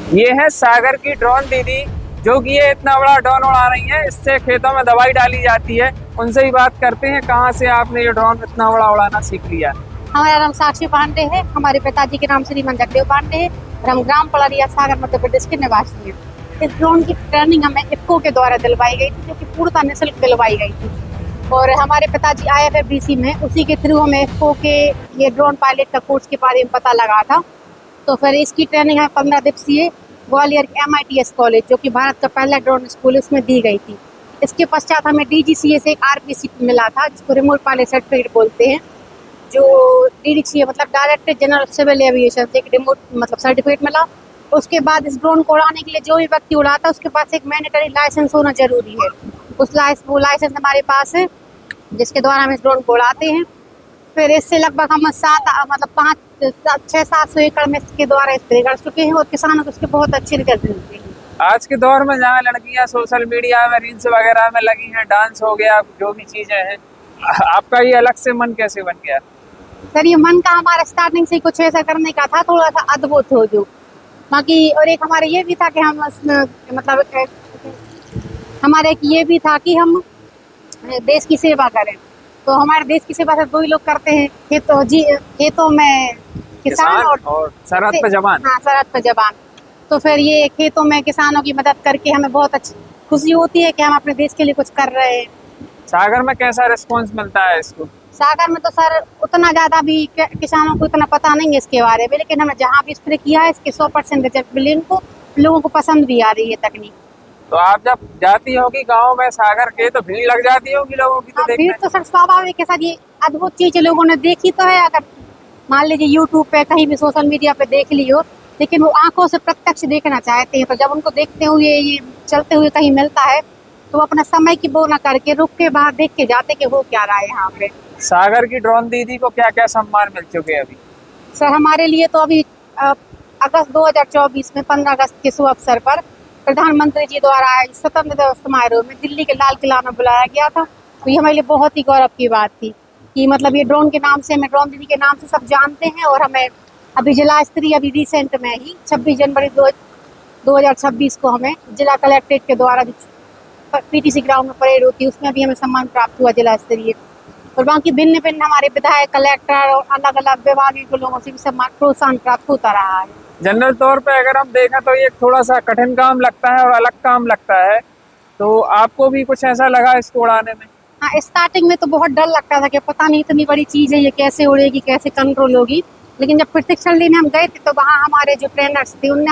ये है सागर की ड्रोन दीदी, जो कि ये इतना बड़ा ड्रोन उड़ा रही है। इससे खेतों में दवाई डाली जाती है। उनसे ही बात करते हैं, कहाँ से आपने ये ड्रोन इतना बड़ा उड़ाना सीख लिया? हमारा नाम साक्षी पांडे है। हमारे पिताजी के नाम श्रीमान जगदेव पांडे है और हम ग्राम पड़रिया सागर मध्य प्रदेश के निवासी हैं। इस ड्रोन की ट्रेनिंग हमें इफ्को के द्वारा दिलवाई गई थी, जो कि पूर्णतः निःशुल्क दिलवाई गई थी। और हमारे पिताजी IFFDC में उसी के थ्रू हमें इफ्को के ये ड्रोन पायलट का कोर्स के बारे में पता लगा था। तो फिर इसकी ट्रेनिंग हमें 15 दिवसीय ग्वालियर MITS कॉलेज, जो कि भारत का पहला ड्रोन स्कूल, इसमें दी गई थी। इसके पश्चात हमें DGCA से एक RPC मिला था, जिसको रिमोट पायलट सर्टिफिकेट बोलते हैं। जो DGCA मतलब डायरेक्टर जनरल सिविल एविएशन से एक रिमोट मतलब सर्टिफिकेट मिला। उसके बाद इस ड्रोन को उड़ाने के लिए जो भी व्यक्ति उड़ाता है उसके पास एक मैंडेटरी लाइसेंस होना जरूरी है। वो लाइसेंस हमारे पास है, जिसके द्वारा हम इस ड्रोन को उड़ाते हैं। फिर इससे लगभग हम 600-700 एकड़ में इसके द्वारा स्प्रे कर चुके हैं और किसानों को उसके बहुत अच्छे रिजल्ट मिलते हैं। आज के दौर में जहाँ लड़कियाँ सोशल मीडिया में रील्स वगैरह में लगी हैं, डांस हो गया, जो भी चीजें हैं, आपका ये अलग से मन कैसे बन गया? सर, ये मन का हमारा स्टार्टिंग से कुछ ऐसा करने का था, थोड़ा सा अद्भुत हो जो बाकी। और एक हमारे ये भी था कि हम मतलब हमारे एक ये भी था कि हम देश की सेवा करें। तो हमारे देश की सेवा सिर्फ दो ही लोग करते हैं, खेतों में किसान और सरहद पे जवान। हाँ, सरहद पे जवान। तो फिर ये खेतों में किसानों की मदद करके हमें बहुत अच्छी खुशी होती है कि हम अपने देश के लिए कुछ कर रहे हैं। सागर में कैसा रिस्पॉन्स मिलता है इसको? सागर में तो सर उतना ज्यादा भी किसानों को इतना पता नहीं है इसके बारे में, लेकिन हमने जहाँ भी स्प्रे किया है इसके 100% रिजल्ट मिले। इनको लोगों को पसंद भी आ रही है तकनीक। तो आप जब जाती होगी गांव में सागर के, तो भीड़ लग जाती होगी लोगों की? तो भीड़ तो सर स्वाभाविक के साथ, ये अद्भुत चीज लोगों ने देखी तो है। अगर मान लीजिए YouTube पे कहीं भी सोशल मीडिया पे देख ली हो, लेकिन वो आंखों से प्रत्यक्ष देखना चाहते हैं। तो जब उनको देखते हुए ये चलते हुए कहीं मिलता है, तो अपना समय की वो न करके रुक के बाहर देख के जाते कि हो क्या रहा है यहाँ पे। सागर की ड्रोन दीदी को क्या क्या सम्मान मिल चुके हैं अभी? सर, हमारे लिए तो अभी अगस्त 2024 में 15 अगस्त के शुभ अवसर पर प्रधानमंत्री जी द्वारा स्वतंत्रता दिवस समारोह में दिल्ली के लाल किला में बुलाया गया था। तो ये हमारे लिए बहुत ही गौरव की बात थी कि मतलब ये ड्रोन के नाम से, हमें ड्रोन दीदी के नाम से सब जानते हैं। और हमें अभी जिला स्तरीय, अभी रिसेंट में ही 26 जनवरी 2026 को हमें जिला कलेक्ट्रेट के द्वारा PTC ग्राउंड में परेड होती है, उसमें भी हमें सम्मान प्राप्त हुआ जिला स्तरीय। और बाकी भिन्न भिन्न हमारे विधायक, कलेक्टर और अलग अलग विभागीय के लोगों से भी सम्मान प्रोत्साहन प्राप्त होता रहा है। जनरल तौर पे अगर हम देखें तो ये थोड़ा सा कठिन काम लगता है और अलग काम लगता है। तो आपको भी कुछ ऐसा लगा इसको उड़ाने में? हाँ, स्टार्टिंग में तो बहुत डर लगता था कि पता नहीं इतनी बड़ी चीज़ है, ये कैसे उड़ेगी, कैसे कंट्रोल होगी। लेकिन जब प्रशिक्षण लेने हम गए थे, तो वहाँ हमारे जो ट्रेनर्स थे उनने